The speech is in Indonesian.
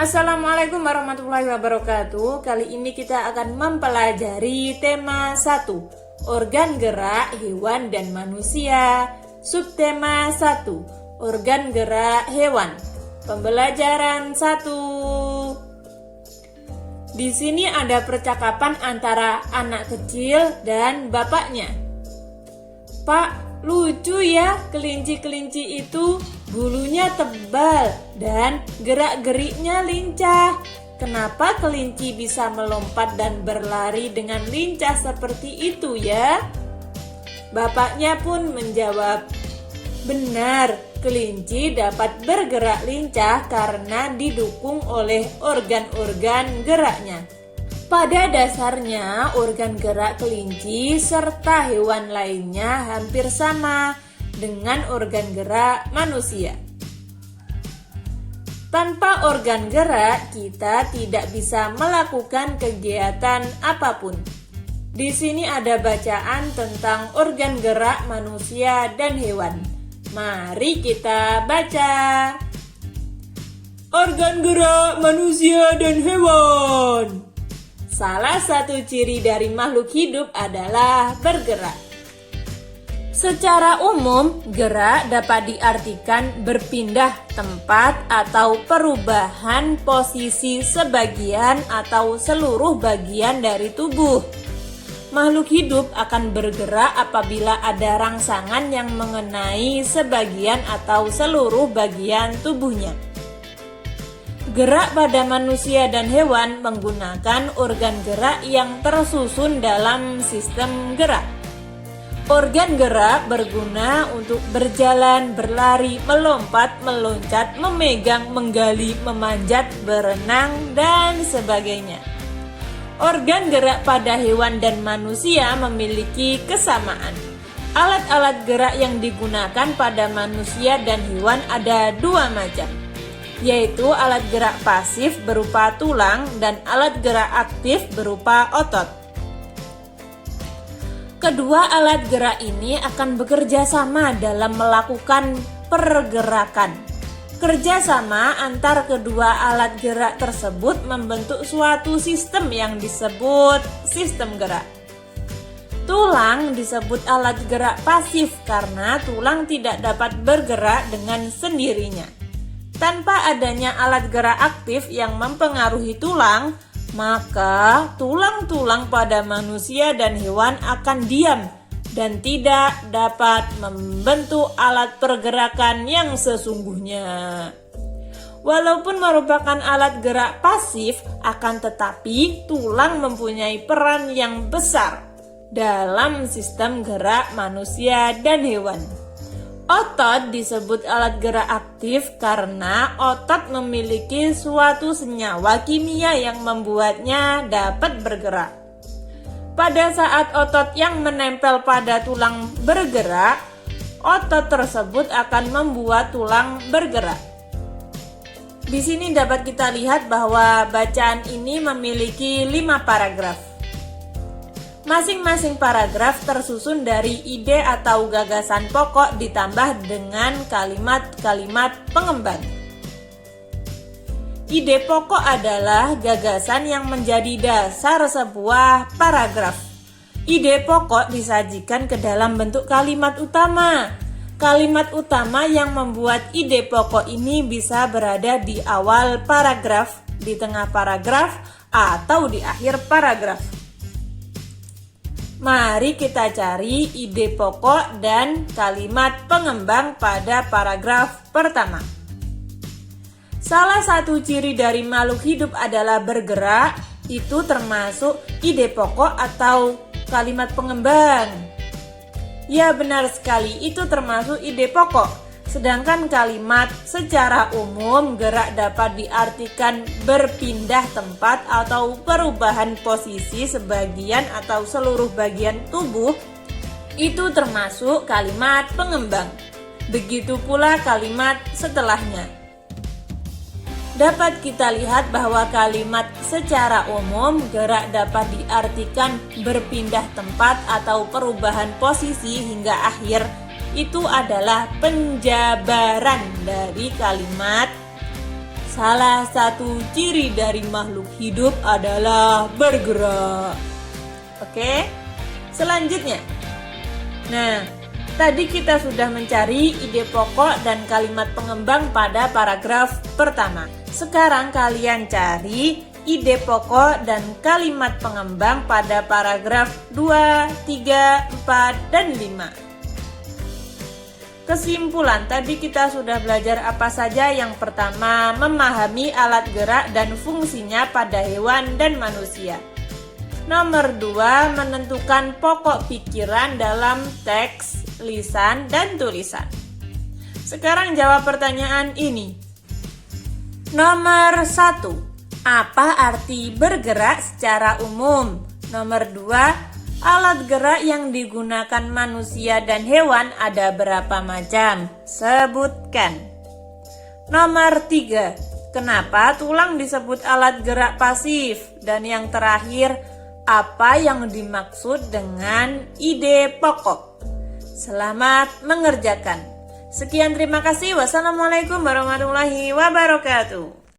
Assalamualaikum warahmatullahi wabarakatuh. Kali ini kita akan mempelajari tema 1, organ gerak hewan dan manusia. Subtema 1, organ gerak hewan. Pembelajaran 1. Di sini ada percakapan antara anak kecil dan bapaknya. Pak, lucu ya, kelinci-kelinci itu bulunya tebal dan gerak-geriknya lincah. Kenapa kelinci bisa melompat dan berlari dengan lincah seperti itu ya? Bapaknya pun menjawab, benar, kelinci dapat bergerak lincah karena didukung oleh organ-organ geraknya. Pada dasarnya, organ gerak kelinci serta hewan lainnya hampir sama dengan organ gerak manusia. Tanpa organ gerak, kita tidak bisa melakukan kegiatan apapun. Di sini ada bacaan tentang organ gerak manusia dan hewan. Mari kita baca. Organ gerak manusia dan hewan. Salah satu ciri dari makhluk hidup adalah bergerak. Secara umum, gerak dapat diartikan berpindah tempat atau perubahan posisi sebagian atau seluruh bagian dari tubuh. Makhluk hidup akan bergerak apabila ada rangsangan yang mengenai sebagian atau seluruh bagian tubuhnya. Gerak pada manusia dan hewan menggunakan organ gerak yang tersusun dalam sistem gerak. Organ gerak berguna untuk berjalan, berlari, melompat, meloncat, memegang, menggali, memanjat, berenang, dan sebagainya. Organ gerak pada hewan dan manusia memiliki kesamaan. Alat-alat gerak yang digunakan pada manusia dan hewan ada dua macam, yaitu alat gerak pasif berupa tulang dan alat gerak aktif berupa otot. Kedua alat gerak ini akan bekerja sama dalam melakukan pergerakan. Kerjasama antar kedua alat gerak tersebut membentuk suatu sistem yang disebut sistem gerak. Tulang disebut alat gerak pasif karena tulang tidak dapat bergerak dengan sendirinya. Tanpa adanya alat gerak aktif yang mempengaruhi tulang, maka tulang-tulang pada manusia dan hewan akan diam dan tidak dapat membentuk alat pergerakan yang sesungguhnya. Walaupun merupakan alat gerak pasif, akan tetapi tulang mempunyai peran yang besar dalam sistem gerak manusia dan hewan. Otot disebut alat gerak aktif karena otot memiliki suatu senyawa kimia yang membuatnya dapat bergerak. Pada saat otot yang menempel pada tulang bergerak, otot tersebut akan membuat tulang bergerak. Di sini dapat kita lihat bahwa bacaan ini memiliki 5 paragraf. Masing-masing paragraf tersusun dari ide atau gagasan pokok ditambah dengan kalimat-kalimat pengembang. Ide pokok adalah gagasan yang menjadi dasar sebuah paragraf. Ide pokok disajikan ke dalam bentuk kalimat utama. Kalimat utama yang membuat ide pokok ini bisa berada di awal paragraf, di tengah paragraf, atau di akhir paragraf. Mari kita cari ide pokok dan kalimat pengembang pada paragraf pertama. Salah satu ciri dari makhluk hidup adalah bergerak, itu termasuk ide pokok atau kalimat pengembang. Ya, benar sekali, itu termasuk ide pokok. Sedangkan kalimat secara umum gerak dapat diartikan berpindah tempat atau perubahan posisi sebagian atau seluruh bagian tubuh, itu termasuk kalimat pengembang. Begitu pula kalimat setelahnya. Dapat kita lihat bahwa kalimat secara umum gerak dapat diartikan berpindah tempat atau perubahan posisi hingga akhir, itu adalah penjabaran dari kalimat Salah satu ciri dari makhluk hidup adalah bergerak. Oke, selanjutnya. Nah, tadi kita sudah mencari ide pokok dan kalimat pengembang pada paragraf pertama. Sekarang kalian cari ide pokok dan kalimat pengembang pada paragraf 2, 3, 4, dan 5. Kesimpulan, tadi kita sudah belajar apa saja. Yang pertama, memahami alat gerak dan fungsinya pada hewan dan manusia. Nomor 2, menentukan pokok pikiran dalam teks, lisan, dan tulisan. Sekarang jawab pertanyaan ini. Nomor 1, apa arti bergerak secara umum? Nomor 2, alat gerak yang digunakan manusia dan hewan ada berapa macam? Sebutkan. Nomor 3, kenapa tulang disebut alat gerak pasif? Dan yang terakhir, apa yang dimaksud dengan ide pokok? Selamat mengerjakan. Sekian, terima kasih. Wassalamualaikum warahmatullahi wabarakatuh.